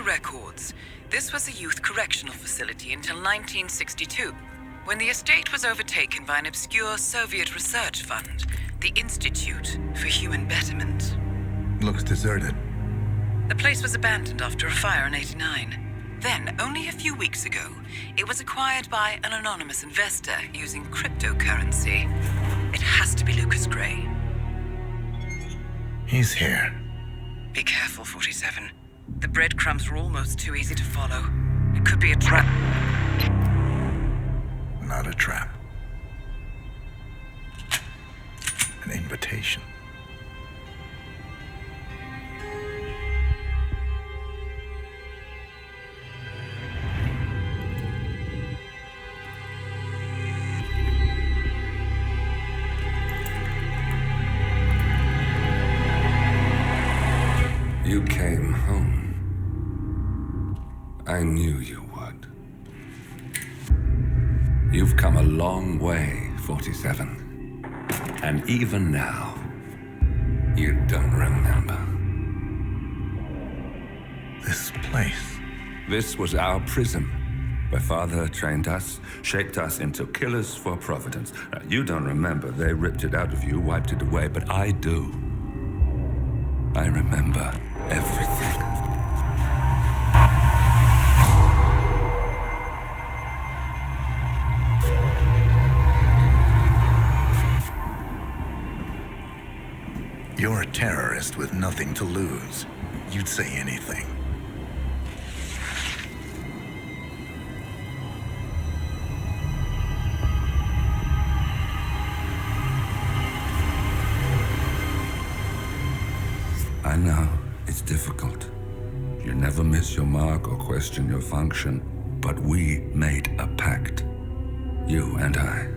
the records, this was a youth correctional facility until 1962, when the estate was overtaken by an obscure Soviet research fund, the Institute for Human Betterment. Looks deserted. The place was abandoned after a fire in '89. Then, only a few weeks ago, it was acquired by an anonymous investor using cryptocurrency. It has to be Lucas Gray. He's here. Be careful, 47. The breadcrumbs were almost too easy to follow. It could be a trap. Not a trap. An invitation. You came home. I knew you would. You've come a long way, 47. And even now, you don't remember. This place. This was our prison, where Father trained us, shaped us into killers for Providence. Now, you don't remember. They ripped it out of you, wiped it away, but I do. I remember everything. You're a terrorist with nothing to lose. You'd say anything. I know, it's difficult. You never miss your mark or question your function, but we made a pact. You and I.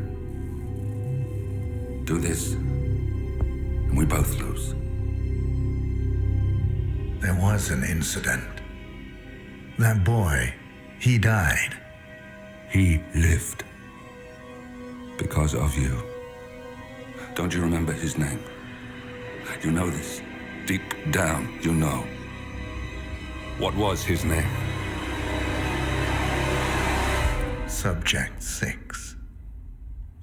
Do this, and we both lose. There was an incident. That boy, he died. He lived. Because of you. Don't you remember his name? You know this. Deep down, you know. What was his name? Subject 6.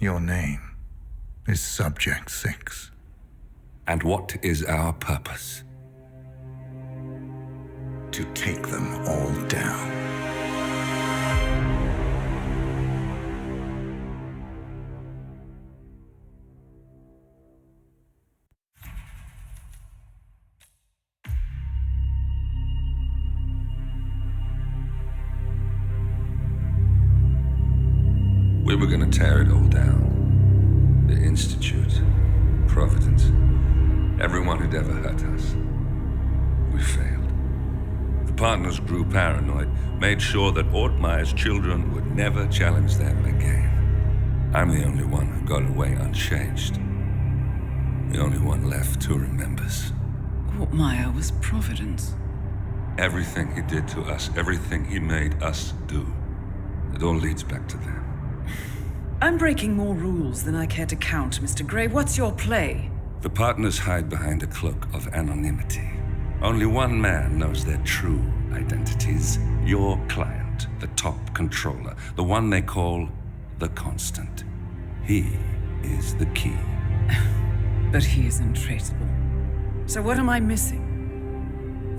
Your name is Subject 6. And what is our purpose? To take them all down. We were gonna tear it all down. The Institute, Providence, everyone who'd ever hurt us. We failed. The partners grew paranoid, made sure that Ortmeyer's children would never challenge them again. I'm the only one who got away unchanged. The only one left who remembers. Ortmeyer was Providence. Everything he did to us, everything he made us do, it all leads back to them. I'm breaking more rules than I care to count, Mr. Gray. What's your play? The partners hide behind a cloak of anonymity. Only one man knows their true identities. Your client, the top controller, the one they call the Constant. He is the key. But he is untraceable. So what am I missing?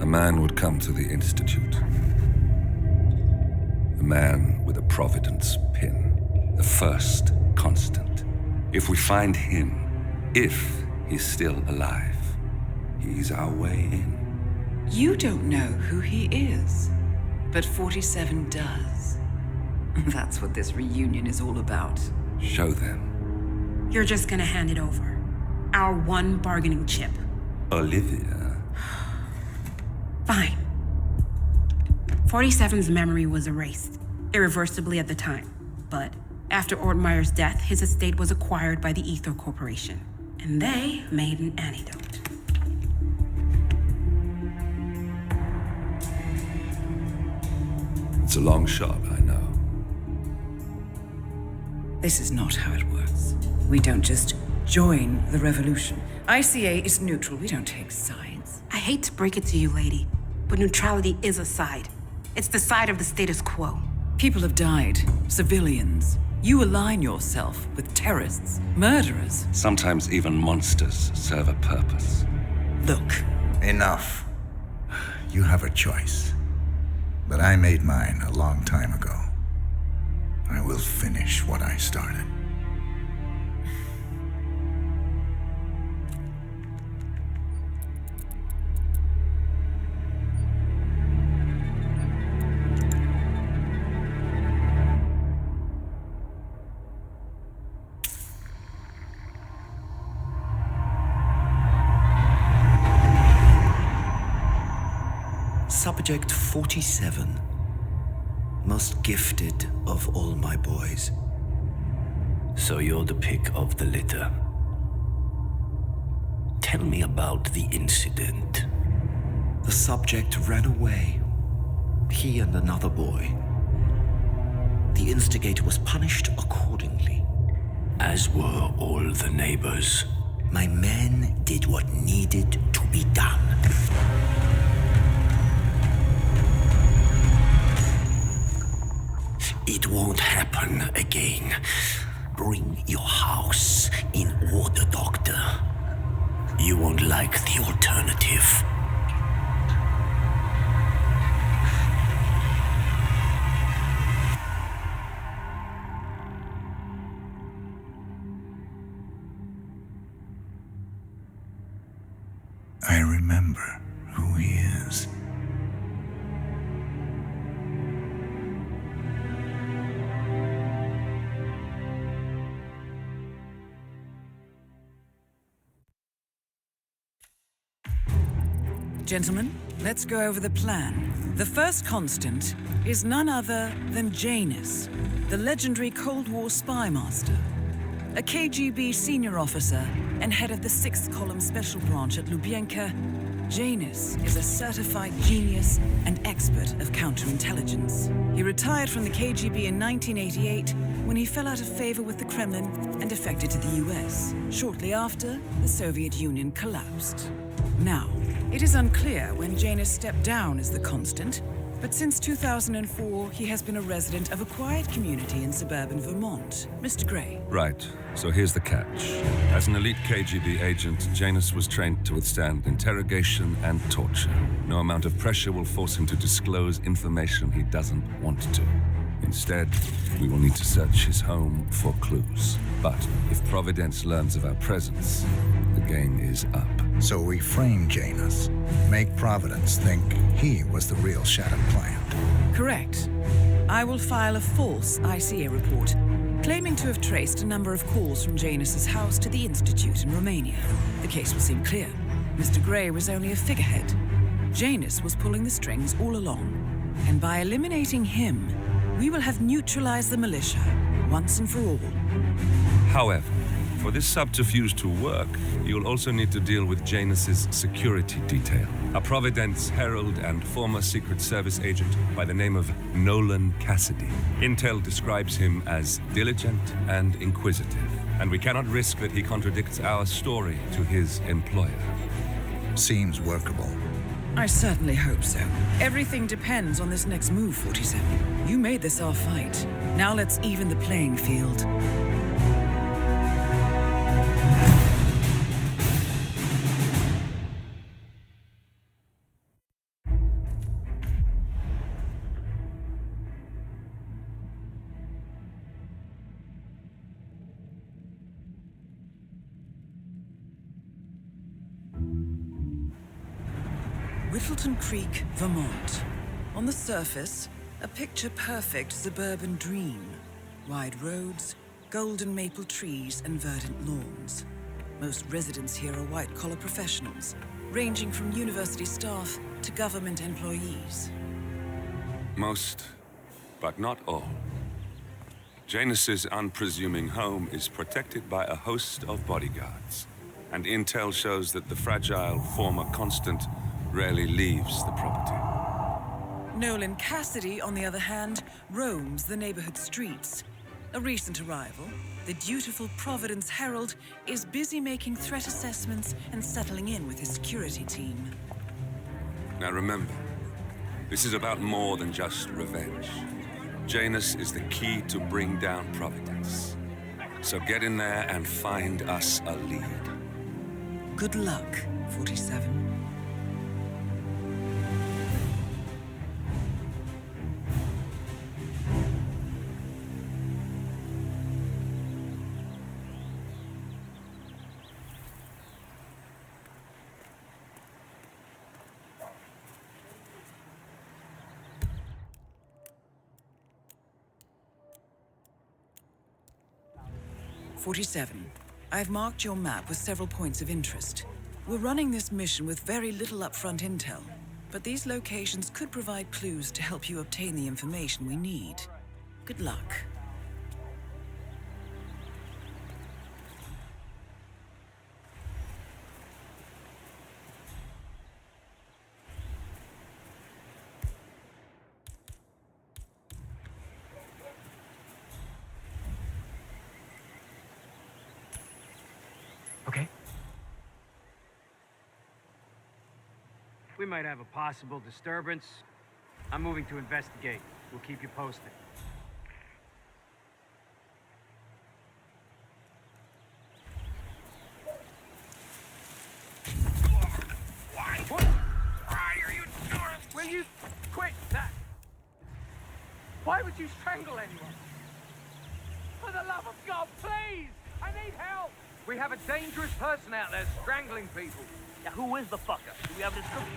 A man would come to the Institute. A man with a Providence pin. The first Constant. If we find him, if he's still alive, he's our way in. You don't know who he is, but 47 does. That's what this reunion is all about. Show them. You're just gonna hand it over. Our one bargaining chip. Olivia. Fine. 47's memory was erased, irreversibly at the time. But after Ortmeyer's death, his estate was acquired by the Ether Corporation. And they made an antidote. It's a long shot, I know. This is not how it works. We don't just join the revolution. ICA is neutral. We don't take sides. I hate to break it to you, lady, But neutrality is a side. It's the side of the status quo. People have died. Civilians. You align yourself with terrorists, murderers. Sometimes even monsters serve a purpose. Look, Enough. You have a choice. But I made mine a long time ago. I will finish what I started. Subject 47. Most gifted of all my boys. So you're the pick of the litter. Tell me about the incident. The subject ran away. He and another boy. The instigator was punished accordingly. As were all the neighbors. My men did what needed to be done. It won't happen again. Bring your house in order, Doctor. You won't like the alternative. I remember who he is. gentlemen, let's go over the plan. The first constant is none other than Janus, the legendary Cold War spy master. A KGB senior officer and head of the 6th Column Special Branch at Lubyanka, Janus is a certified genius and expert of counterintelligence. He retired from the KGB in 1988 when he fell out of favor with the Kremlin and defected to the US. Shortly after, the Soviet Union collapsed. Now, it is unclear when Janus stepped down as the constant, but since 2004, he has been a resident of a quiet community in suburban Vermont. Mr. Gray. Right. So here's the catch. As an elite KGB agent, Janus was trained to withstand interrogation and torture. No amount of pressure will force him to disclose information he doesn't want to. Instead, we will need to search his home for clues. But if Providence learns of our presence, the game is up. So we frame Janus, make Providence think he was the real Shadow client. Correct. I will file a false ICA report, claiming to have traced a number of calls from Janus's house to the Institute in Romania. The case will seem clear. Mr. Gray was only a figurehead. Janus was pulling the strings all along. And by eliminating him, we will have neutralized the militia, once and for all. However, for this subterfuge to work, you'll also need to deal with Janus's security detail. A Providence herald and former Secret Service agent by the name of Nolan Cassidy. Intel describes him as diligent and inquisitive, and we cannot risk that he contradicts our story to his employer. Seems workable. I certainly hope so. Everything depends on this next move, 47. You made this our fight. Now let's even the playing field. Whittleton Creek, Vermont. On the surface, a picture-perfect suburban dream. Wide roads, golden maple trees, and verdant lawns. Most residents here are white-collar professionals, ranging from university staff to government employees. Most, but not all. Janus's unpresuming home is protected by a host of bodyguards, and intel shows that the fragile former constant rarely leaves the property. Nolan Cassidy, on the other hand, roams the neighborhood streets. A recent arrival, the dutiful Providence Herald is busy making threat assessments and settling in with his security team. Now remember, This is about more than just revenge. Janus is the key to bring down Providence. So get in there and find us a lead. Good luck, 47. I've marked your map with several points of interest. We're running this mission with very little upfront intel, but these locations could provide clues to help you obtain the information we need. Good luck. Okay. We might have a possible disturbance. I'm moving to investigate. We'll keep you posted. Why are you doing? Will you quit that? Why would you strangle anyone? For the love of God, please! I need help! We have a dangerous person out there strangling people. Yeah, who is the fucker? Do we have a description?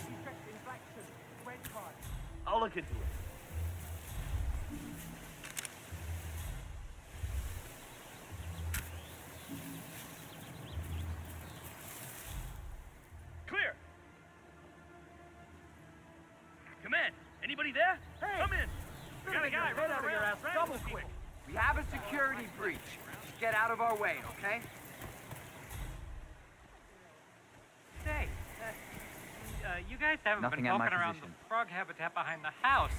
He's dressed in black suit, red card. I'll look into it. Clear! Come in. Anybody there? Hey! Come in. We got a guy right out of your ass double quick. We have a security breach. Just get out of our way, okay? Say, you guys haven't Nothing been at my walking around the position. frog habitat behind the house,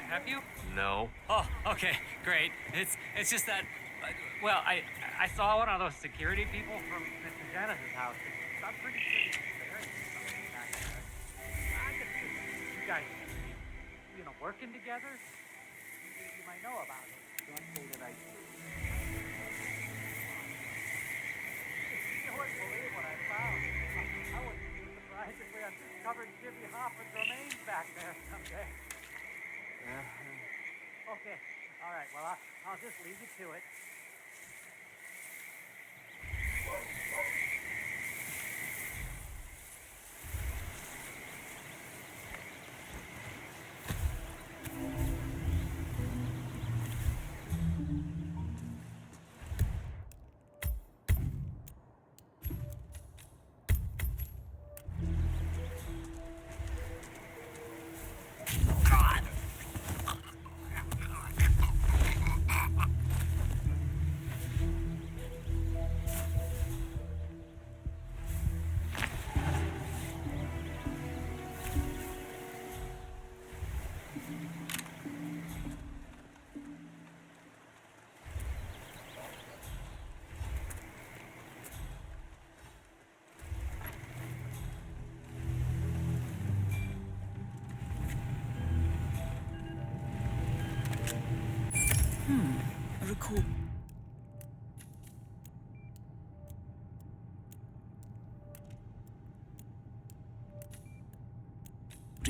have you? No. Oh, okay, great. It's just that, well, I saw one of those security people from Mr. Janus's house. I'm pretty sure he's there. Something back there. I can see you guys, working together. You might know about it. Don't say that I do. You wouldn't believe what I found. I wouldn't be surprised if we uncovered Jimmy Hoffa's remains back there someday. Okay, all right, well, I'll just leave you to it.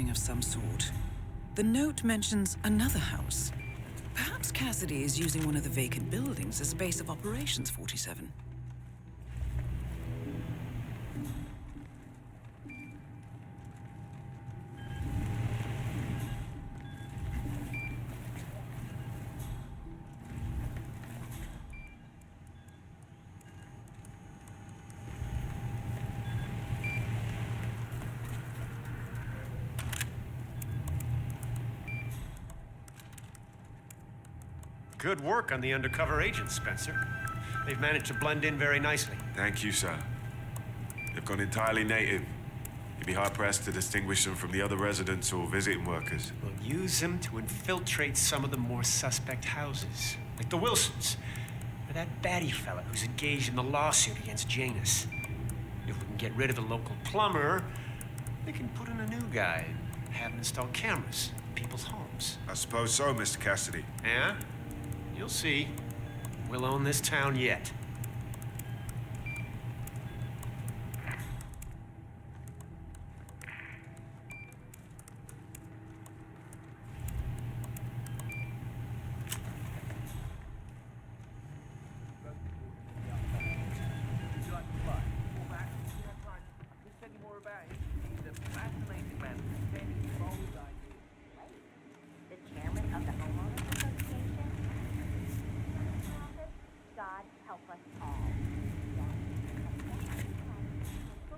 Of some sort. The note mentions another house. Perhaps Cassidy is using one of the vacant buildings as a base of operations, 47. Good work on the undercover agents, Spencer. They've managed to blend in very nicely. Thank you, sir. They've gone entirely native. You'd be hard-pressed to distinguish them from the other residents or visiting workers. We'll use them to infiltrate some of the more suspect houses, like the Wilsons, or that baddie fella who's engaged in the lawsuit against Janus. If we can get rid of the local plumber, they can put in a new guy. having installed cameras in people's homes. I suppose so, Mr. Cassidy. Yeah? You'll see. We'll own this town yet.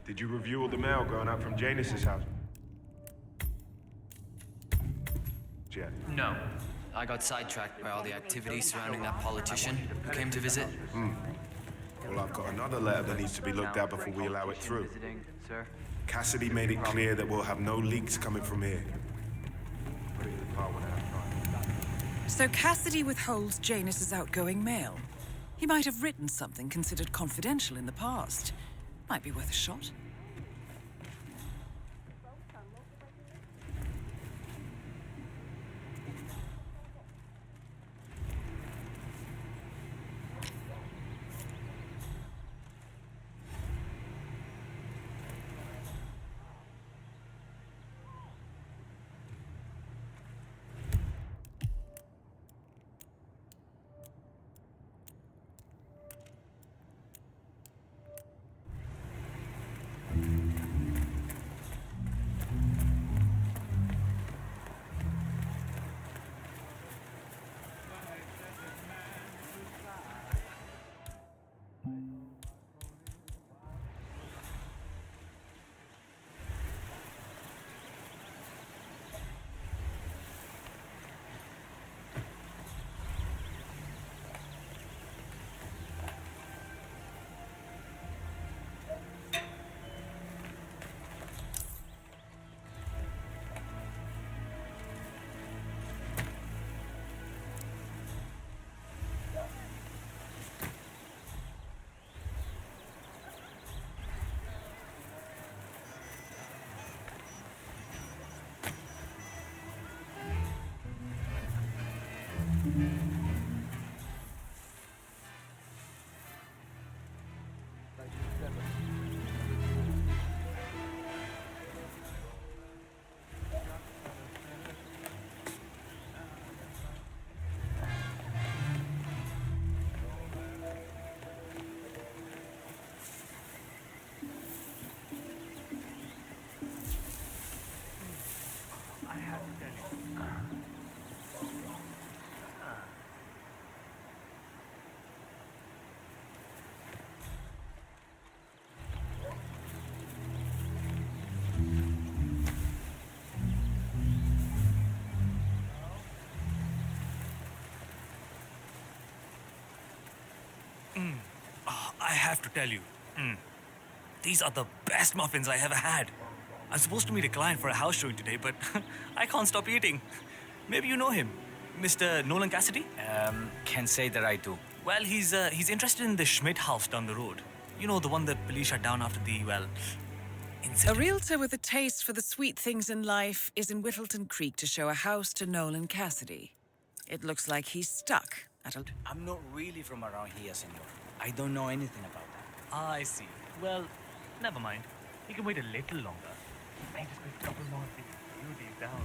Did you review all the mail going up from Janus's house? Yeah. No. I got sidetracked by all the activity surrounding that politician who came to visit. Well, I've got another letter that needs to be looked at before we allow it through. Visiting, sir. Cassidy made it clear that we'll have no leaks coming from here. Put it in the car when I have time. So Cassidy withholds Janus's outgoing mail. He might have written something considered confidential in the past. Might be worth a shot. I have to tell you, these are the best muffins I ever had. I'm supposed to meet a client for a house showing today, but I can't stop eating. Maybe you know him, Mr. Nolan Cassidy? Can't say that I do. Well, he's interested in the Schmidt house down the road. You know, the one that police shut down after the, A incident. realtor with a taste for the sweet things in life is in Whittleton Creek to show a house to Nolan Cassidy. It looks like he's stuck at a... I'm not really from around here, senor. I don't know anything about that. I see. Well, never mind. He can wait a little longer. I just need a couple more of these beauties down.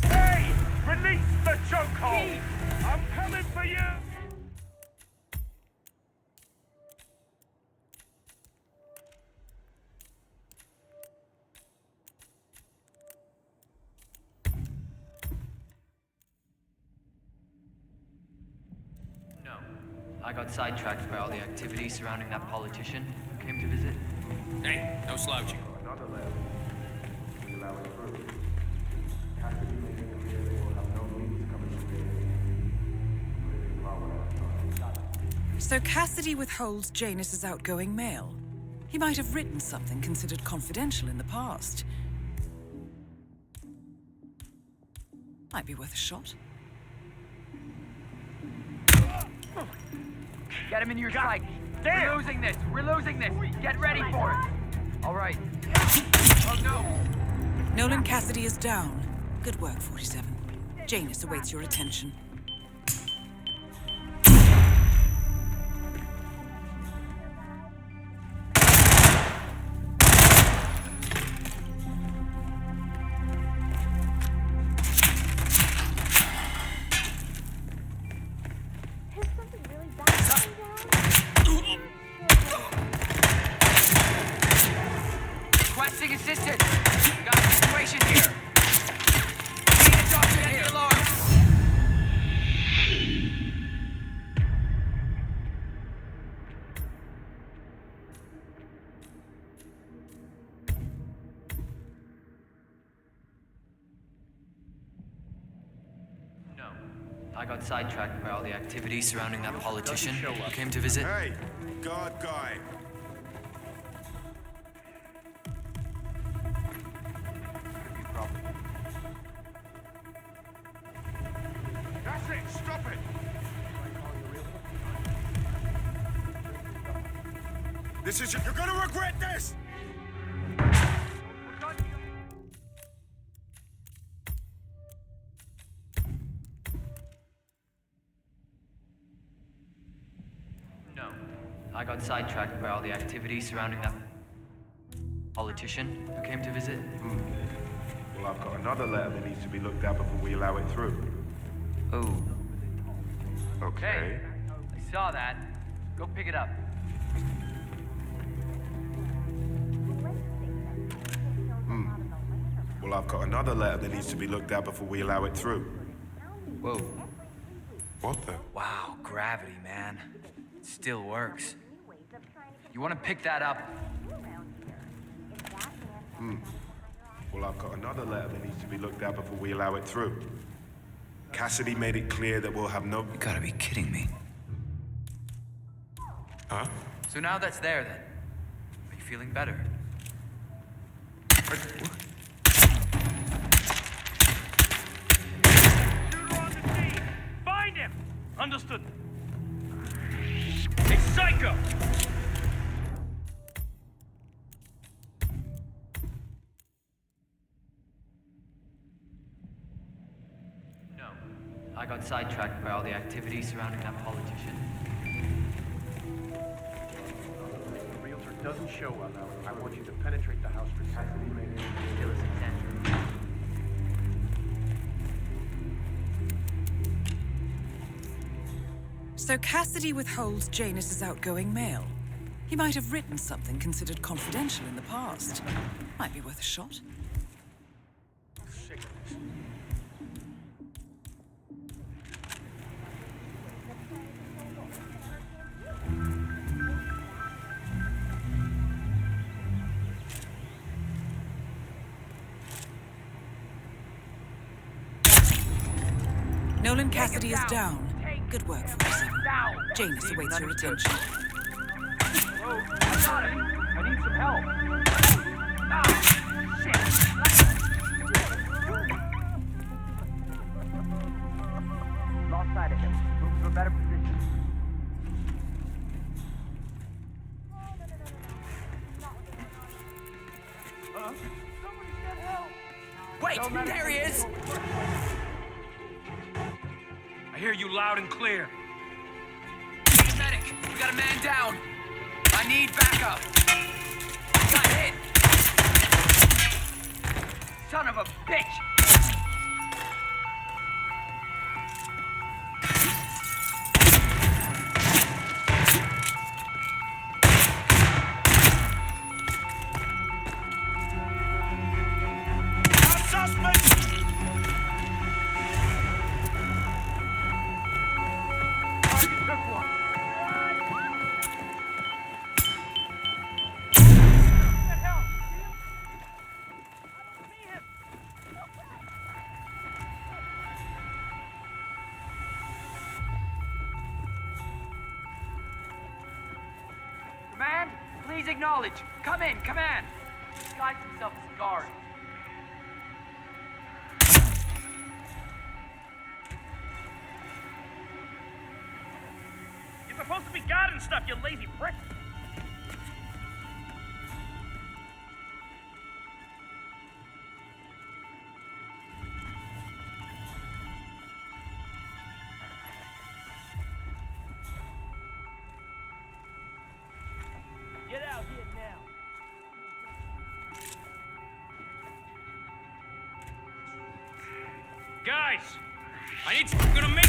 Hey! Release the chokehold! I'm coming for you! No. I got sidetracked by all the activity surrounding that politician who came to visit. Hey, no slouching. Another letter. We allow it through. Cassidy made it clear that we'll have no leaks coming from here. Put it in the car when I have time. So Cassidy withholds Janus's outgoing mail. He might have written something considered confidential in the past. Might be worth a shot. Get him in your sight. We're losing this. We're losing this. Get ready for it. All right. Oh, no. Nolan Cassidy is down. Good work, 47. Janus awaits your attention. Requesting assistance. Got a situation here. Need a doctor at the alarm. No. I got sidetracked by all the activity surrounding that politician who came to visit. Hey, guard guy. That's it, stop it! This is... You're gonna regret this! No. I got sidetracked by all the activity surrounding that politician who came to visit. Well, I've got another letter that needs to be looked at before we allow it through. Oh. Okay. I saw that. Go pick it up. Well, I've got another letter that needs to be looked at before we allow it through. Whoa. What the? Wow, gravity, man. It still works. You want to pick that up? Well, I've got another letter that needs to be looked at before we allow it through. Cassidy made it clear that we'll have no... You gotta be kidding me. Huh? So now that's there, then. Are you feeling better? Find him! Understood. Hey, Psycho! No. I got sidetracked by all the activity surrounding that politician. The realtor doesn't show up. I want you to penetrate the house for Cassidy made it. Still a Sandra. So Cassidy withholds Janus's outgoing mail. He might have written something considered confidential in the past. Might be worth a shot. Sick of this. Nolan Cassidy is down. Good work, 47. Janus awaits your attention. Oh, I got him. I need some help. Ah, shit. Lost sight of him. Move to a better position. Somebody get help. Wait, there he is. I hear you loud and clear. Medic, we got a man down. I need backup. Got hit. Son of a bitch. Please acknowledge. Come in, command. Disguise himself as a guard. You're supposed to be guarding stuff, you lazy prick. Get out here now. Guys, I need to. I'm gonna make.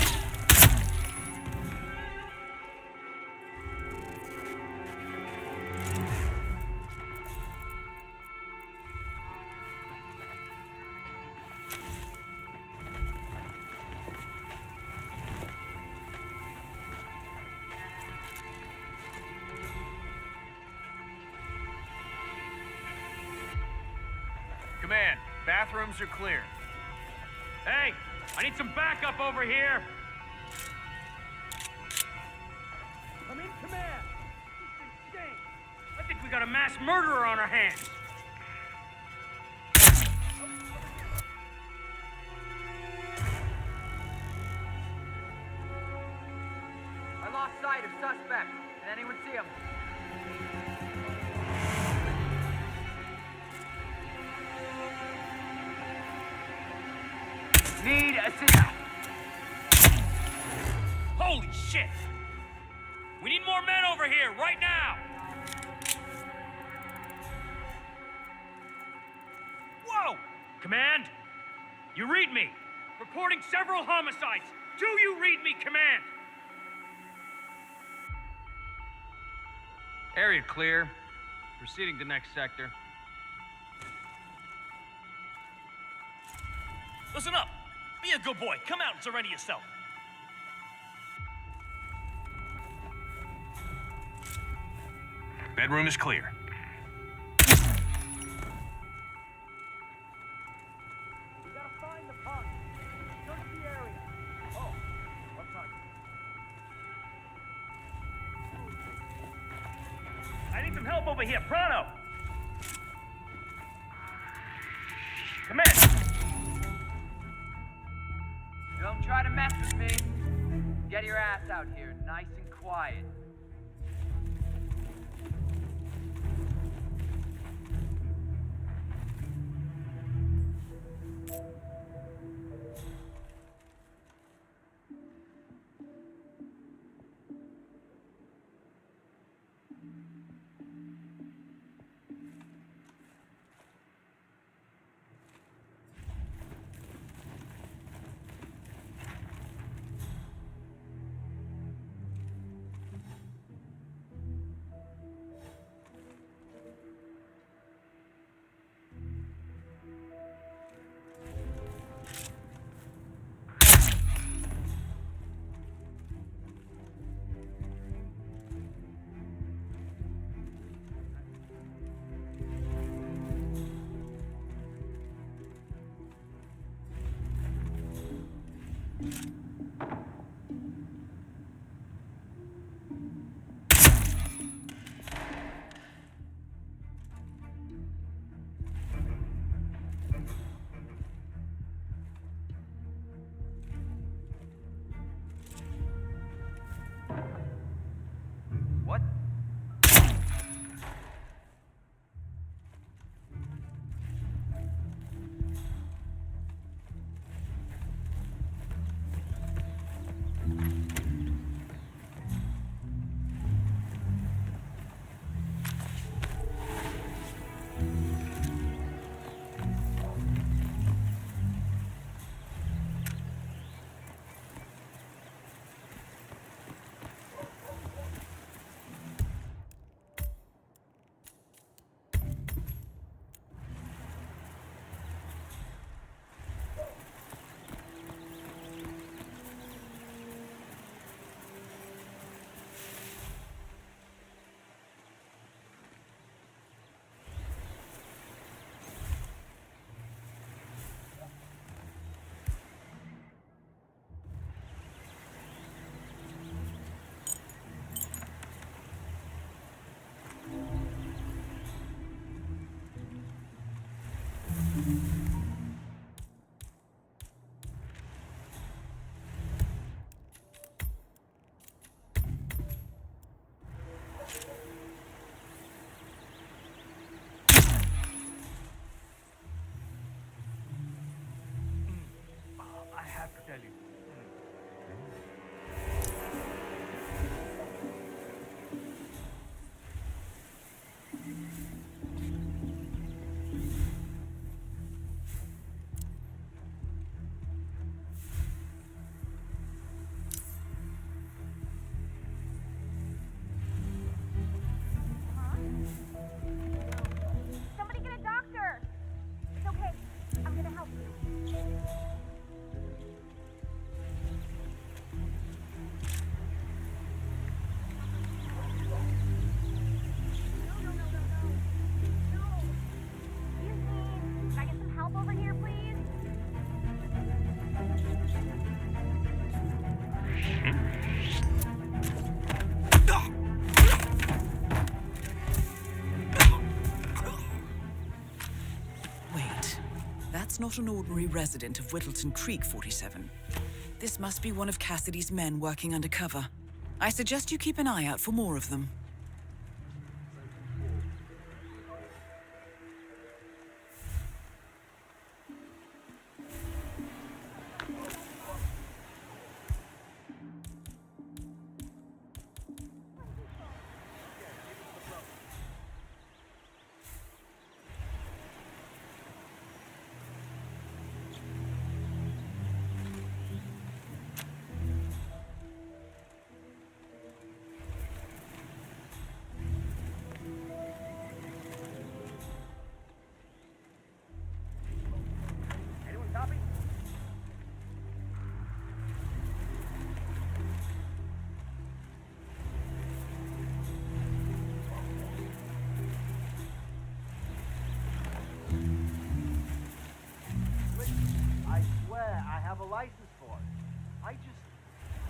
Command, bathrooms are clear. Hey, I need some backup over here. I'm in command. This is insane. I think we got a mass murderer on our hands. I lost sight of suspect. Can anyone see him? Need assistance. Holy shit! We need more men over here, right now! Whoa! Command, you read me. Reporting several homicides. Do you read me, Command? Area clear. Proceeding to next sector. Listen up. Be a good boy. Come out and surrender yourself. Bedroom is clear. We gotta find the punk. Search the area. Oh, what time? I need some help over here, pronto! Command! Don't try to mess with me. Get your ass out here, nice and quiet. Wait, that's not an ordinary resident of Whittleton Creek, 47. This must be one of Cassidy's men working undercover. I suggest you keep an eye out for more of them. Anyone copy? I swear I have a license for it. I just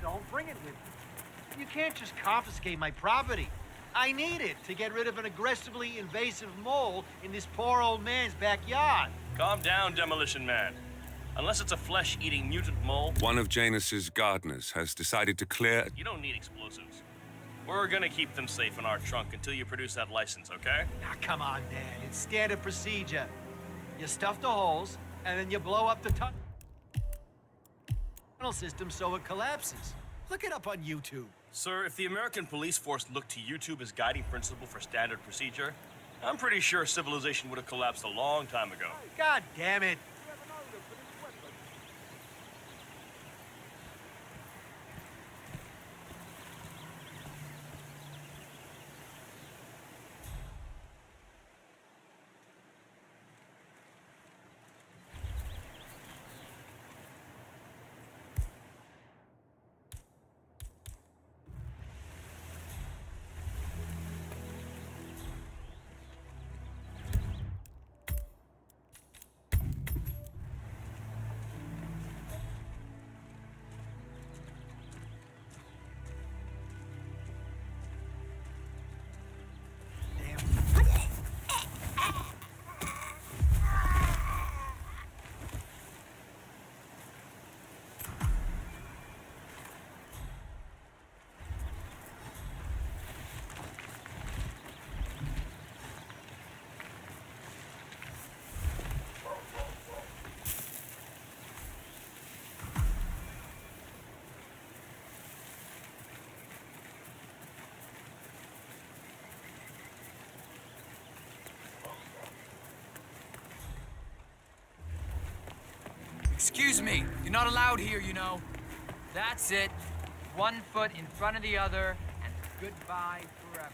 don't bring it with me. You can't just confiscate my property. I need it to get rid of an aggressively invasive mole in this poor old man's backyard. Calm down, Demolition Man. Unless it's a flesh-eating mutant mole, One of Janus's gardeners has decided to clear... you don't need explosives. We're gonna keep them safe in our trunk until you produce that license, okay? Now, come on, Dad. It's standard procedure. You stuff the holes, and then you blow up the tunnel system so it collapses. Look it up on YouTube. Sir, if the American police force looked to YouTube as guiding principle for standard procedure, I'm pretty sure civilization would have collapsed a long time ago. God damn it. Excuse me, you're not allowed here, you know. That's it. 1 foot in front of the other, and goodbye forever.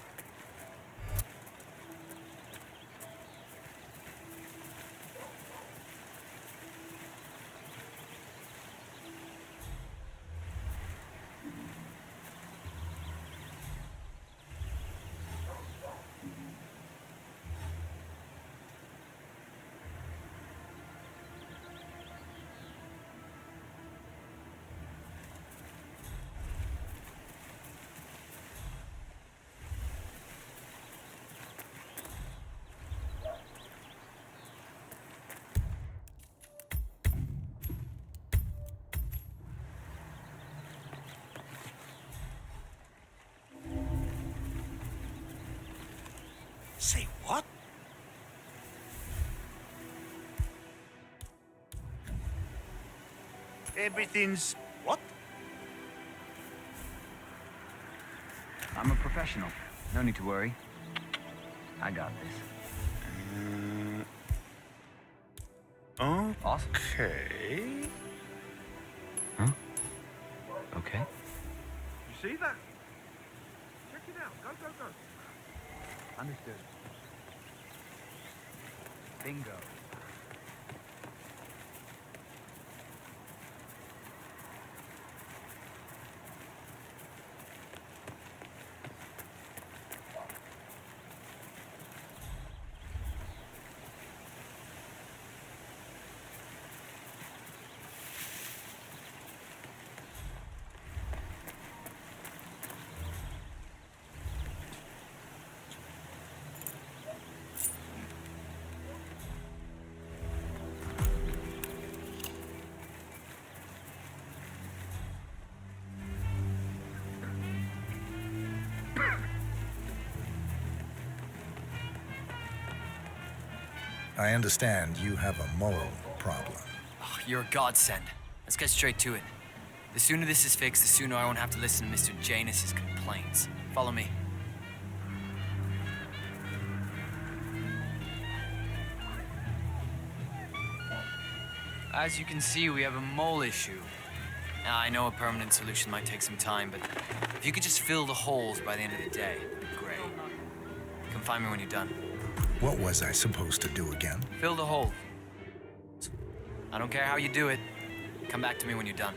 Say what? Everything's... what? I'm a professional. No need to worry. I got this. Awesome. Okay. Huh? Okay. You see that? Check it out. Go, go, go. Understood. Bingo. I understand you have a moral problem. Oh, you're a godsend. Let's get straight to it. The sooner this is fixed, the sooner I won't have to listen to Mr. Janus's complaints. Follow me. As you can see, we have a mole issue. Now, I know a permanent solution might take some time, but if you could just fill the holes by the end of the day, it'd be great. Come find me when you're done. What was I supposed to do again? Fill the hole. I don't care how you do it. Come back to me when you're done.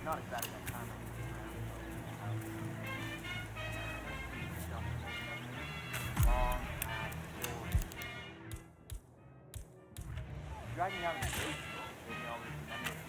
Not as bad as I found long ass story. Driving down the street, gave me all these memories.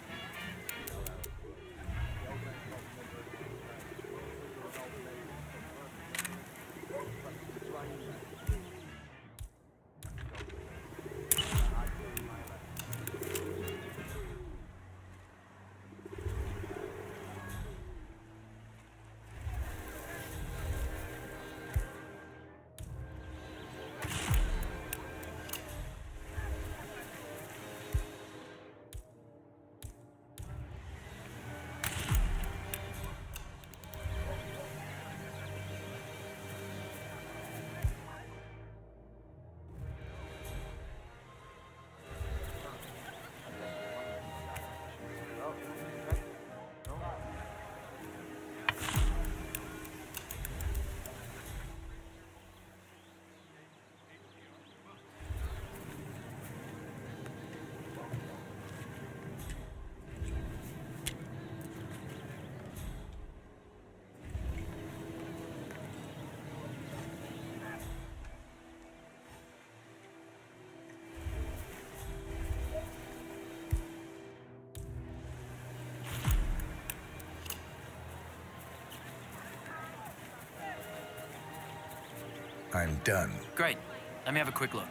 I'm done. Great. Let me have a quick look.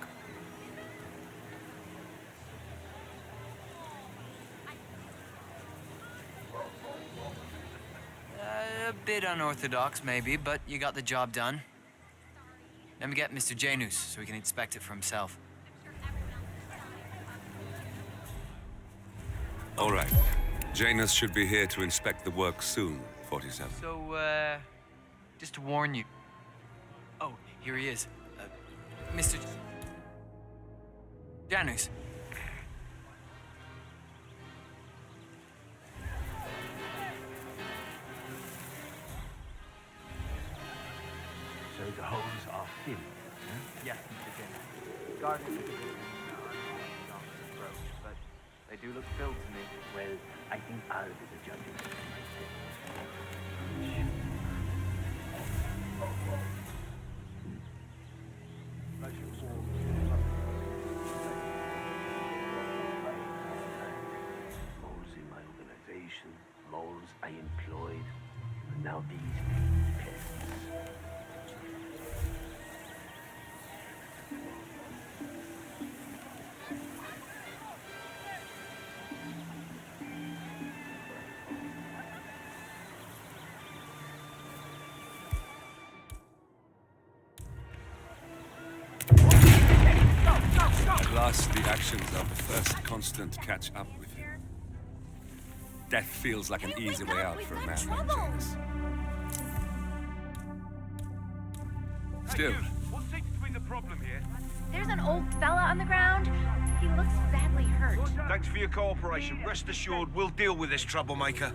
A bit unorthodox, maybe, but you got the job done. Let me get Mr. Janus so he can inspect it for himself. All right. Janus should be here to inspect the work soon, 47. So, just to warn you. Oh, here he is. Mr. Janus. So the holes are thin. Yes, Mr. Janus. Gardeners are good approach, but they do look filled to me. Well, I think I'll be the judge of it. Moles in my organization, moles I employed, and now these pests. Plus, the actions of the first constant catch up with him. Death feels like an easy way out for a man named Janus. Still. What seems to be the problem here? There's an old fella on the ground. He looks badly hurt. Thanks for your cooperation. Rest assured, we'll deal with this troublemaker.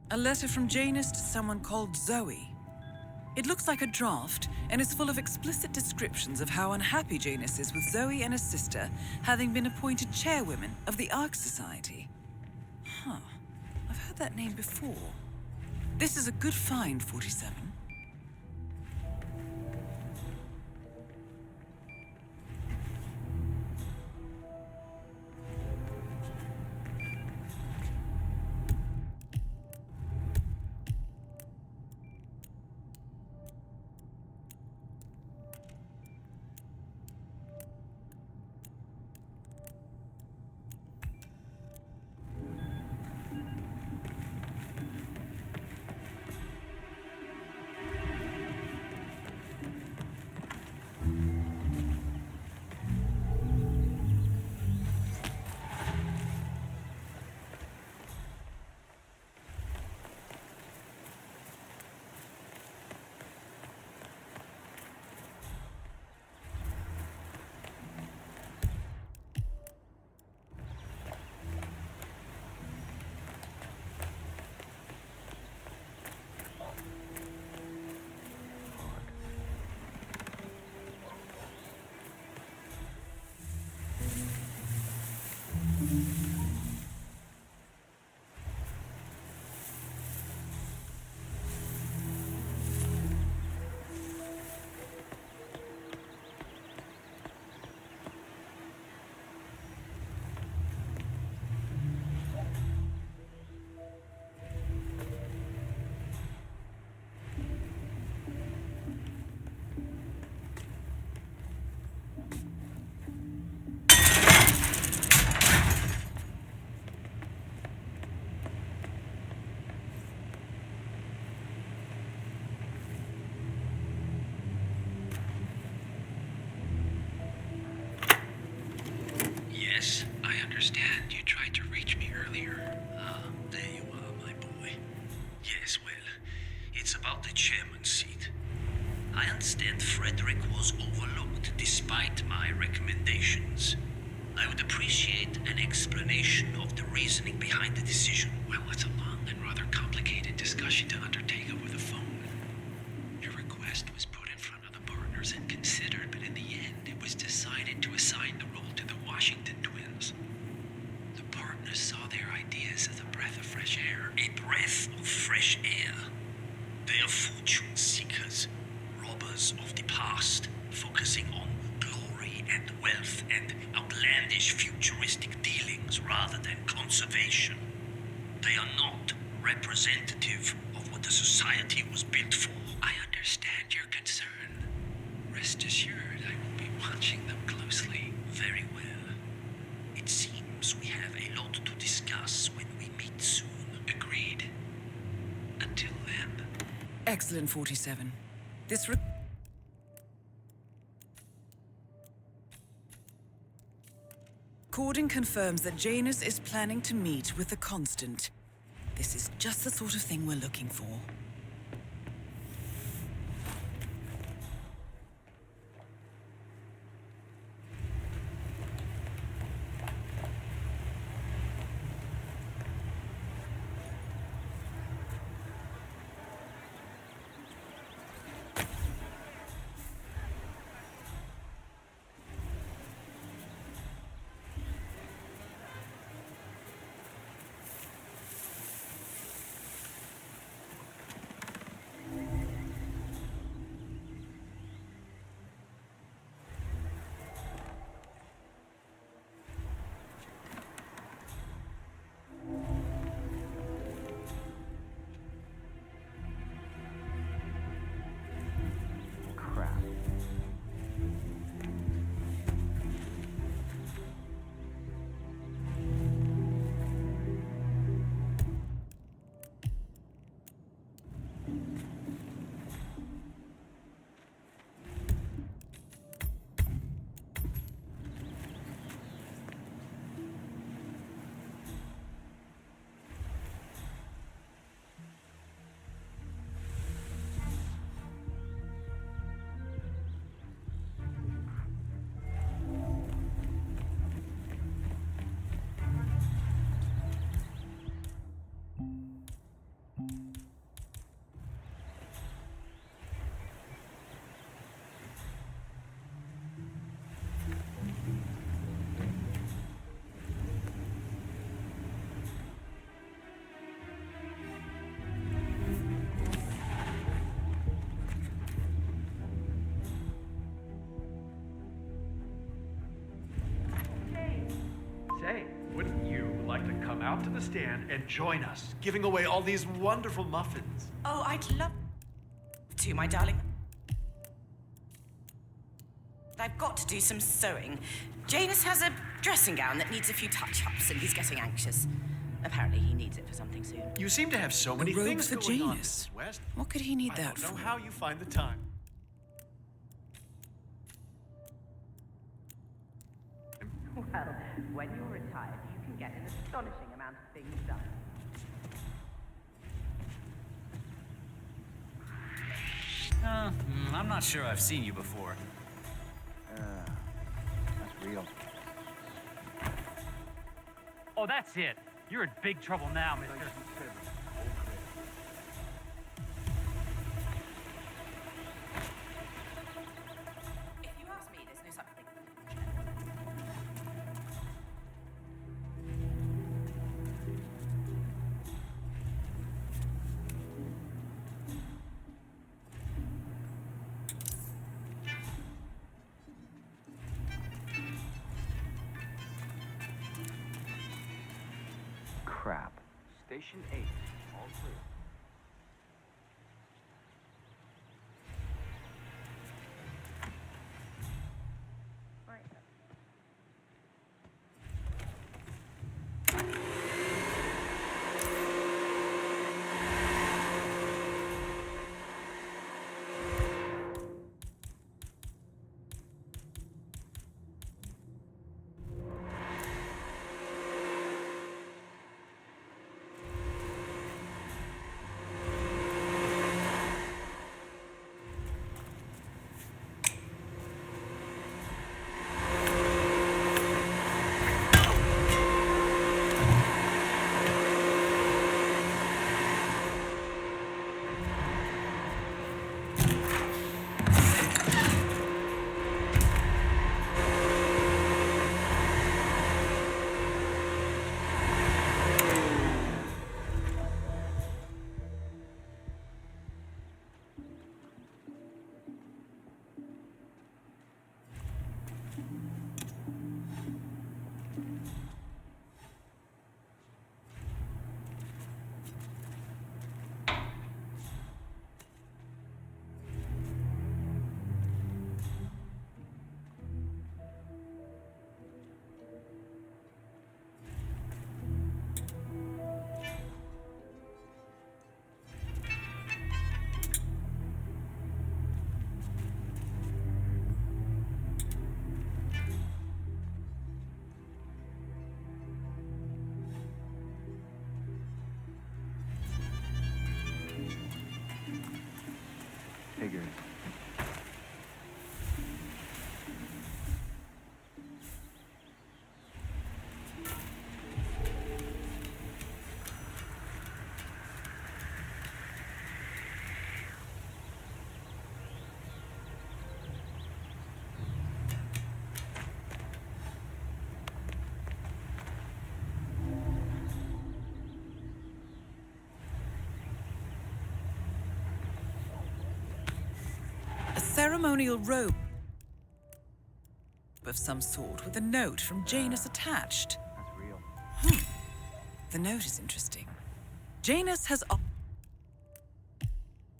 A letter from Janus to someone called Zoe. It looks like a draft and is full of explicit descriptions of how unhappy Janus is with Zoe and his sister having been appointed chairwomen of the Ark Society. Huh. I've heard that name before. This is a good find, 47. Yes, I understand you tried to reach me earlier. Ah, there you are, my boy. Yes, well, it's about the chairman's seat. I understand Frederick was overlooked despite my recommendations. I would appreciate an explanation of the reasoning behind the decision. Well, it's a long and rather complicated discussion to undertake over the phone. Your request was put in front of the partners and considered, but in the end, it was decided to assign the role to the Washington twins. The partners saw their ideas as a breath of fresh air. A breath of fresh air. They are fortune seekers, robbers of the past, focusing on glory and wealth and outlandish futuristic dealings rather than conservation. They are not representative of what the society was built for. I understand your concern. Rest assured, I will be watching them closely. Very well. It seems we have a lot to discuss when we meet soon. Agreed. Until then. Excellent, 47. This recording confirms that Janus is planning to meet with the Constant. This is just the sort of thing we're looking for. out to the stand and join us, giving away all these wonderful muffins. Oh, I'd love to, my darling. I've got to do some sewing. Janus has a dressing gown that needs a few touch-ups, and he's getting anxious. Apparently, he needs it for something soon. You seem to have so many robe things for going on, Janus. Mrs. West. What could he need I that don't know for? how you find the time. Well, when you're retired, you can get an astonishing amount of things done. I'm not sure I've seen you before. That's real. Oh, that's it. You're in big trouble now, mister. If you ask me, there's no such thing. Crap. Station 8. All clear. Figures. A ceremonial robe of some sort with a note from Janus attached. That's real. The note is interesting. Janus has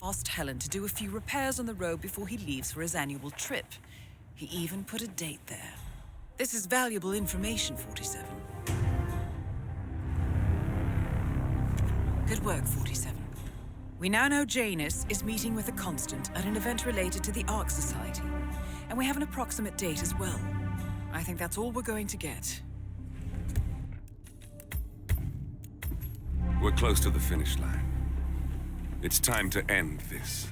asked Helen to do a few repairs on the robe before he leaves for his annual trip. He even put a date there. This is valuable information, 47. Good work, 47. We now know Janus is meeting with the Constant at an event related to the Ark Society, and we have an approximate date as well. I think that's all we're going to get. We're close to the finish line. It's time to end this.